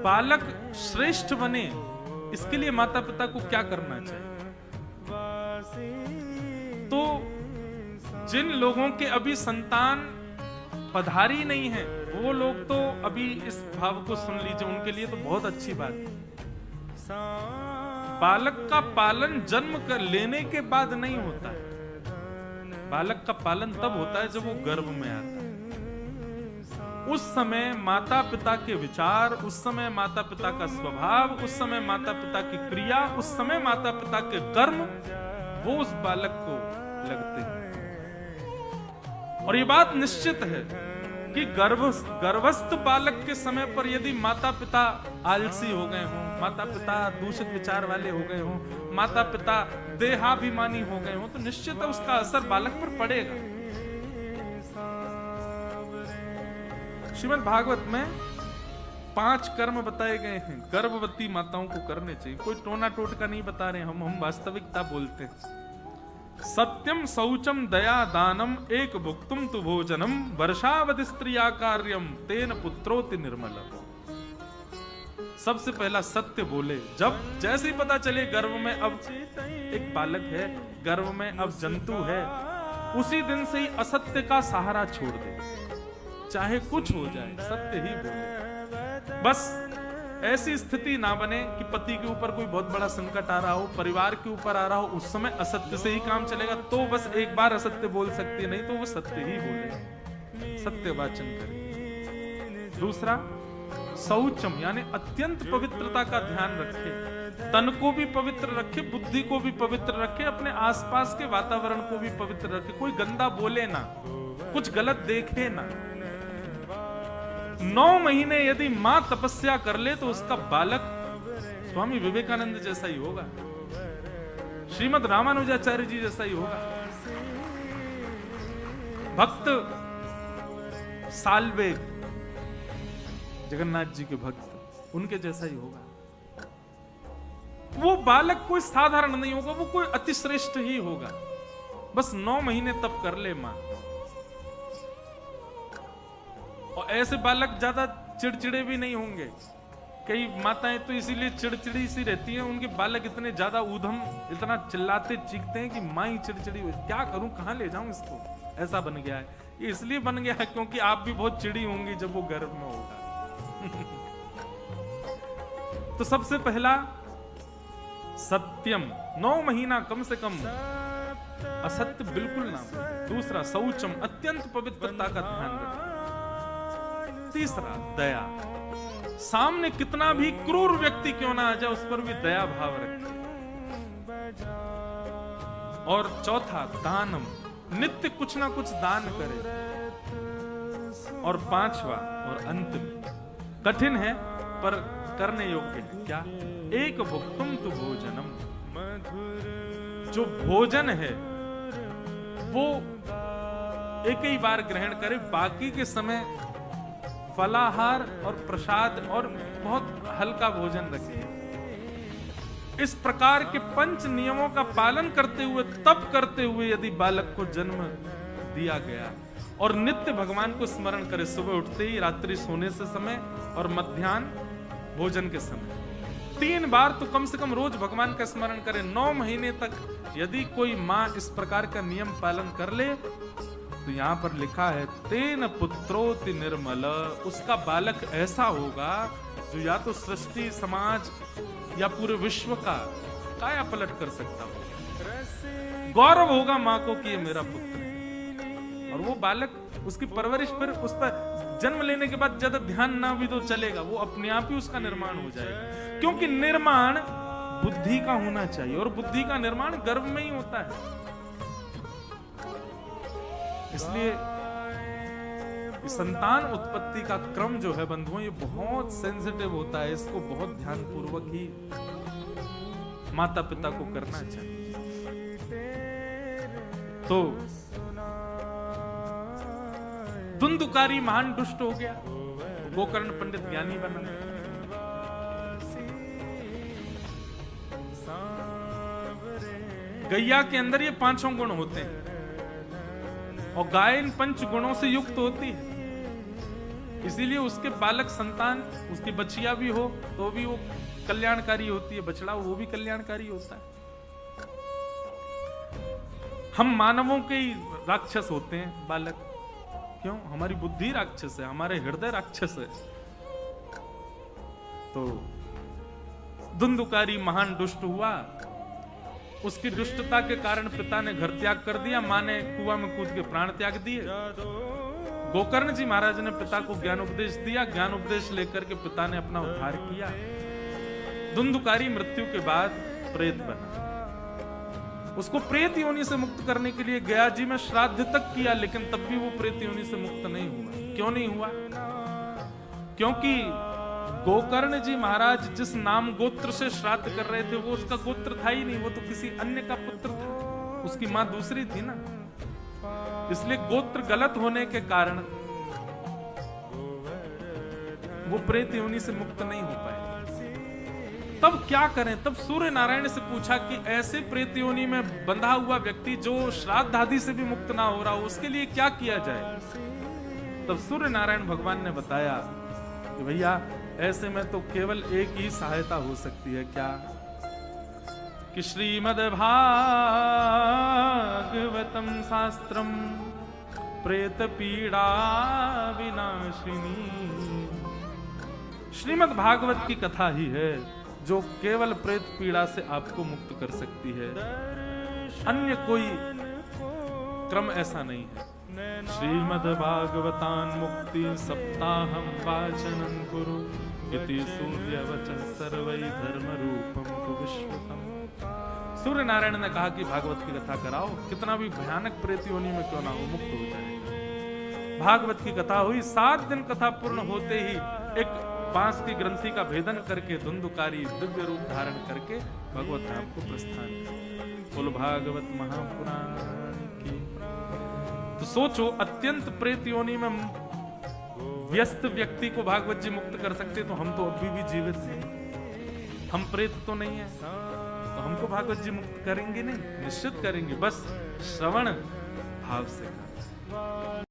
बालक श्रेष्ठ बने, इसके लिए माता पिता को क्या करना चाहिए? तो जिन लोगों के अभी संतान पधारी नहीं है, वो लोग तो अभी इस भाव को सुन लीजिए, उनके लिए तो बहुत अच्छी बात है। बालक का पालन जन्म कर लेने के बाद नहीं होता है। बालक का पालन तब होता है जब वो गर्भ में आता है। उस समय माता पिता के विचार, उस समय माता पिता का स्वभाव, उस समय माता पिता की क्रिया, उस समय माता पिता के कर्म, वो उस बालक को लगते हैं। और ये बात निश्चित है कि गर्भस्थ बालक के समय पर यदि माता पिता आलसी हो गए हों, माता पिता दूषित विचार वाले हो गए हों, माता पिता देहाभिमानी हो गए हों, तो निश्चित है उसका असर बालक पर पड़ेगा। श्रीमद् भागवत में 5 कर्म बताए गए हैं, गर्भवती माताओं को करने चाहिए। कोई टोना टोटका नहीं बता रहे हम वास्तविकता बोलते हैं। सत्यम शौचम दया दानम एक भुक्तुम तु भोजनम वर्षावधि स्त्रिया कार्यम तेन पुत्रोति निर्मल। सबसे पहला सत्य बोले। जब जैसे ही पता चले गर्भ में अब एक बालक है, गर्भ में अब जंतु है, उसी दिन से ही असत्य का सहारा छोड़ दे। चाहे कुछ हो जाए, सत्य ही बोले। बस ऐसी स्थिति ना बने कि पति के ऊपर कोई बहुत बड़ा संकट आ रहा हो, परिवार के ऊपर आ रहा हो, उस समय असत्य से ही काम चलेगा, तो बस एक बार असत्य बोल सकती है, नहीं तो वो सत्य ही बोले, सत्य वाचन करे। दूसरा, शौचम यानी अत्यंत पवित्रता का ध्यान रखे। तन को भी पवित्र रखे, बुद्धि को भी पवित्र रखे, अपने आसपास के वातावरण को भी पवित्र रखे। कोई गंदा बोले ना, कुछ गलत देखे ना। 9 महीने यदि मां तपस्या कर ले तो उसका बालक स्वामी विवेकानंद जैसा ही होगा, श्रीमद् रामानुजाचार्य जी जैसा ही होगा, भक्त साल्वेग जगन्नाथ जी के भक्त, उनके जैसा ही होगा। वो बालक कोई साधारण नहीं होगा, वो कोई अतिश्रेष्ठ ही होगा। बस 9 महीने तप कर ले मां। और ऐसे बालक ज्यादा चिड़चिड़े भी नहीं होंगे। कई माताएं तो इसीलिए चिड़चिड़ी सी रहती हैं, उनके बालक इतने ज्यादा ऊधम, इतना चिल्लाते चीखते हैं कि मां ही चिड़चिड़ी हो। क्या करूं, कहां ले जाऊं इसको, ऐसा बन गया है। ये इसलिए बन गया है क्योंकि आप भी बहुत चिड़ी होंगी जब वो गर्भ में होगा। तो सबसे पहला सत्यम, 9 महीना कम से कम असत्य बिल्कुल ना। दूसरा शौचम, अत्यंत पवित्रता का ध्यान रखें। तीसरा दया, सामने कितना भी क्रूर व्यक्ति क्यों ना आ जाए उस पर भी दया भाव रखें। और चौथा दानम, नित्य कुछ ना कुछ दान करे। और 5वां और अंतिम, कठिन है पर करने योग्य है, क्या? एक भुक्तुम तु भोजनम, जो भोजन है वो एक ही बार ग्रहण करे, बाकी के समय फलाहार और प्रसाद और बहुत हल्का भोजन रखें। इस प्रकार के 5 नियमों का पालन करते हुए, तप करते हुए यदि बालक को जन्म दिया गया और नित्य भगवान को स्मरण करे, सुबह उठते ही, रात्रि सोने से समय और मध्याह्न भोजन के समय, 3 बार तो कम से कम रोज भगवान का स्मरण करे। 9 महीने तक यदि कोई माँ इस प्रकार का नियम पालन कर ले तो यहां पर लिखा है तेन पुत्रोति निर्मल, उसका बालक ऐसा होगा जो या तो सृष्टि, समाज या पूरे विश्व का काया पलट कर सकता हो। गौरव होगा मां को कि ये मेरा पुत्र है। और वो बालक, उसकी परवरिश, फिर उस पर जन्म लेने के बाद ज्यादा ध्यान ना भी तो चलेगा, वो अपने आप ही उसका निर्माण हो जाएगा। क्योंकि निर्माण बुद्धि का होना चाहिए और बुद्धि का निर्माण गर्भ में ही होता है। इसलिए संतान उत्पत्ति का क्रम जो है बंधुओं, ये बहुत सेंसिटिव होता है। इसको बहुत ध्यानपूर्वक ही माता पिता को करना चाहिए। तो धुंधुकारी महान दुष्ट हो गया, गोकर्ण पंडित ज्ञानी बना। गैया के अंदर ये 5 गुण होते हैं और गाय इन 5 गुणों से युक्त होती है। इसीलिए उसके बालक संतान, उसकी बछिया भी हो तो भी वो कल्याणकारी होती है, बछड़ा वो भी कल्याणकारी होता है। हम मानवों के ही राक्षस होते हैं बालक, क्यों? हमारी बुद्धि राक्षस है, हमारे हृदय राक्षस है। तो धुंधुकारी महान दुष्ट हुआ, उसकी दुष्टता के कारण पिता ने घर त्याग कर दिया, मां ने कुआं में कूद के प्राण त्याग दिए। गोकर्ण जी महाराज ने पिता को ज्ञान उपदेश दिया, ज्ञान उपदेश लेकर के पिता ने अपना उद्धार किया। धुंधुकारी मृत्यु के बाद प्रेत बना, उसको प्रेत योनि से मुक्त करने के लिए गया जी में श्राद्ध तक किया, लेकिन तब भी वो प्रेत योनि से मुक्त नहीं हुआ। क्यों नहीं हुआ? क्योंकि गोकर्ण जी महाराज जिस नाम गोत्र से श्राद्ध कर रहे थे वो उसका गोत्र था ही नहीं, वो तो किसी अन्य का पुत्र था, उसकी मां दूसरी थी ना। इसलिए गोत्र गलत होने के कारण वो प्रेत योनि से मुक्त नहीं हो पाए। तब क्या करें? तब सूर्य नारायण से पूछा कि ऐसे प्रेत योनि में बंधा हुआ व्यक्ति जो श्राद्ध आदि से भी मुक्त ना हो रहा हो, उसके लिए क्या किया जाए? तब सूर्य नारायण भगवान ने बताया कि भैया ऐसे में तो केवल एक ही सहायता हो सकती है। क्या? कि श्रीमद् भागवतम शास्त्रम प्रेत पीड़ा विनाशिनी। श्रीमद् भागवत की कथा ही है जो केवल प्रेत पीड़ा से आपको मुक्त कर सकती है, अन्य कोई क्रम ऐसा नहीं है। श्रीमद् भागवतान मुक्ति सप्ताहम वाचनं कुरु इति सूर्यवचः सर्वै धर्म रूपम विश्वतम। सूर्य नारायण ने कहा कि भागवत की कथा कराओ, कितना भी भयानक प्रेत योनि में क्यों ना हो, मुक्त हो जाएगा। भागवत की कथा हुई, 7 दिन कथा पूर्ण होते ही एक बांस की ग्रंथि का भेदन करके धुंधुकारी दिव्य रूप धारण करके भगवत धाम को प्रस्थान किया। बोलो भागवत महापुराण की। तो सोचो, अत्यंत प्रेत योनि में व्यस्त व्यक्ति को भागवत जी मुक्त कर सकते, तो हम तो अभी भी जीवित हैं, हम प्रेत तो नहीं है, तो हमको भागवत जी मुक्त करेंगे नहीं? निश्चित करेंगे, बस श्रवण भाव से।